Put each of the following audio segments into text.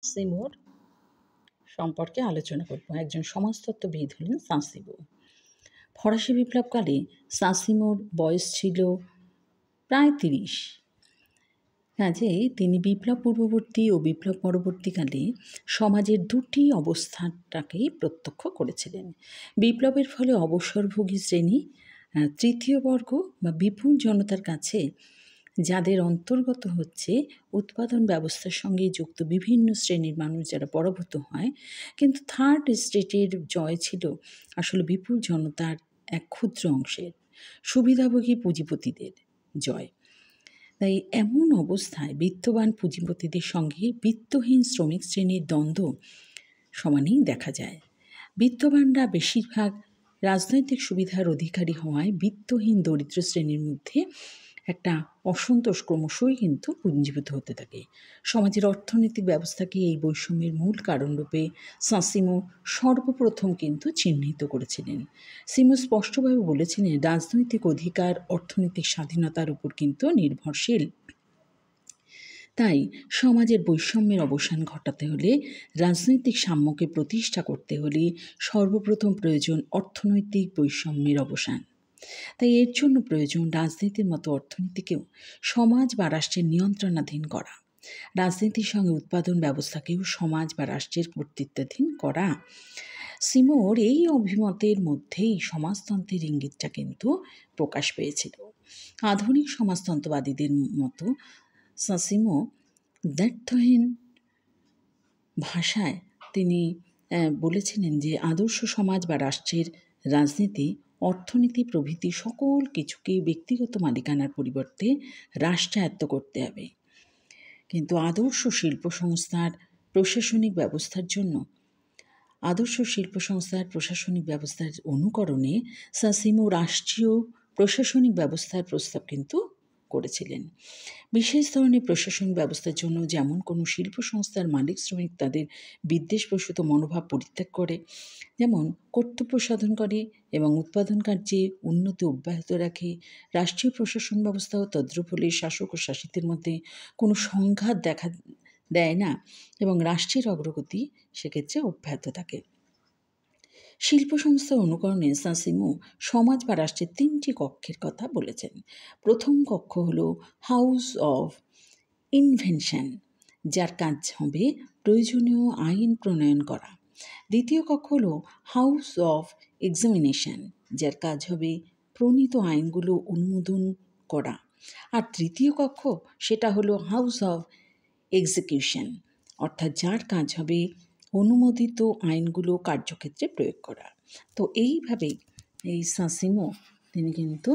See more সম্পর্কে আলোচনা করব। একজন সমাজতত্ত্ববিদ হলেন সাঁসিমো। ফরাসি বিপ্লবকালে সাঁসিমোর বয়স ছিল প্রায় ৩০। কাজেই তিনি বিপ্লব পূর্ববর্তী ও বিপ্লব পরবর্তীকালে সমাজের দুটি অবস্থাটাকেই প্রত্যক্ষ করেছিলেন। বিপ্লবের ফলে অবসরভোগী শ্রেণী, তৃতীয় বর্গ বা বিপুল জনতার কাছে যাদের অন্তর্গত হচ্ছে উৎপাদন ব্যবস্থার সঙ্গে যুক্ত বিভিন্ন শ্রেণীর মানুষ যারা পরাভূত হয়, কিন্তু থার্ড স্টেটের জয় ছিল আসলে বিপুল জনতার এক ক্ষুদ্র অংশের সুবিধাভোগী পুঁজিপতিদের জয়। তাই এমন অবস্থায় বিত্তবান পুঁজিপতিদের সঙ্গে বিত্তহীন শ্রমিক শ্রেণীর দ্বন্দ্ব সমানেই দেখা যায়। বিত্তবানরা বেশিরভাগ রাজনৈতিক সুবিধার অধিকারী হওয়ায় বিত্তহীন দরিদ্র শ্রেণীর মধ্যে একটা অসন্তোষ ক্রমশই কিন্তু পুঞ্জীভূত হতে থাকে। সমাজের অর্থনৈতিক ব্যবস্থাকে এই বৈষম্যের মূল কারণরূপে সাঁসিমো সর্বপ্রথম কিন্তু চিহ্নিত করেছিলেন। সিমো স্পষ্টভাবে বলেছিলেন, রাজনৈতিক অধিকার অর্থনৈতিক স্বাধীনতার উপর কিন্তু নির্ভরশীল। তাই সমাজের বৈষম্যের অবসান ঘটাতে হলে, রাজনৈতিক সাম্যকে প্রতিষ্ঠা করতে হলে সর্বপ্রথম প্রয়োজন অর্থনৈতিক বৈষম্যের অবসান। তাই এর জন্য প্রয়োজন রাজনীতির মতো অর্থনীতিকেও সমাজ বা রাষ্ট্রের নিয়ন্ত্রণাধীন করা, রাজনীতির সঙ্গে উৎপাদন ব্যবস্থাকেও সমাজ বা রাষ্ট্রের কর্তৃত্বাধীন করা। সিমোর এই অভিমতের মধ্যেই সমাজতন্ত্রের ইঙ্গিতটা কিন্তু প্রকাশ পেয়েছিল। আধুনিক সমাজতন্ত্রবাদীদের মতো সাঁসিমো দ্ব্যর্থহীন ভাষায় তিনি বলেছিলেন যে আদর্শ সমাজ বা রাষ্ট্রের রাজনীতি, অর্থনীতি প্রভৃতি সকল কিছুকেই ব্যক্তিগত মালিকানার পরিবর্তে রাষ্ট্রায়ত্ত করতে হবে। কিন্তু আদর্শ শিল্প সংস্থার প্রশাসনিক ব্যবস্থার অনুকরণে সাঁসিমো রাষ্ট্রীয় প্রশাসনিক ব্যবস্থার প্রস্তাব কিন্তু করেছিলেন। বিশেষ ধরনের প্রশাসনিক ব্যবস্থার জন্য যেমন কোনো শিল্প সংস্থার মালিক শ্রমিক তাদের বিদ্বেষপ্রসূত মনোভাব পরিত্যাগ করে, যেমন কর্তব্য সাধন করে এবং উৎপাদন কার্যে উন্নতি অব্যাহত রাখে, রাষ্ট্রীয় প্রশাসন ব্যবস্থাও তদ্রূপ হলে শাসক ও শাসিতের মধ্যে কোনো সংঘাত দেখা দেয় না এবং রাষ্ট্রের অগ্রগতি সেক্ষেত্রে অব্যাহত থাকে। শিল্প সংস্থার অনুকরণে সাঁসিমো সমাজ বা রাষ্ট্রের 3টি কক্ষের কথা বলেছেন। প্রথম কক্ষ হলো হাউস অফ ইনভেনশন, যার কাজ হবে প্রয়োজনীয় আইন প্রণয়ন করা। দ্বিতীয় কক্ষ হলো হাউস অফ এক্সামিনেশন, যার কাজ হবে প্রণীত আইনগুলো অনুমোদন করা। আর তৃতীয় কক্ষ, সেটা হলো হাউস অফ এক্সিকিউশন, অর্থাৎ যার কাজ হবে অনুমোদিত আইনগুলো কার্যক্ষেত্রে প্রয়োগ করা। তো এইভাবেই এই সাঁসিমো তিনি কিন্তু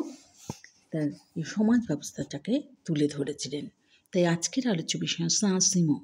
তার এই সমাজ ব্যবস্থাটাকে তুলে ধরেছিলেন। তাই আজকের আলোচ্য বিষয় সাঁসিমো।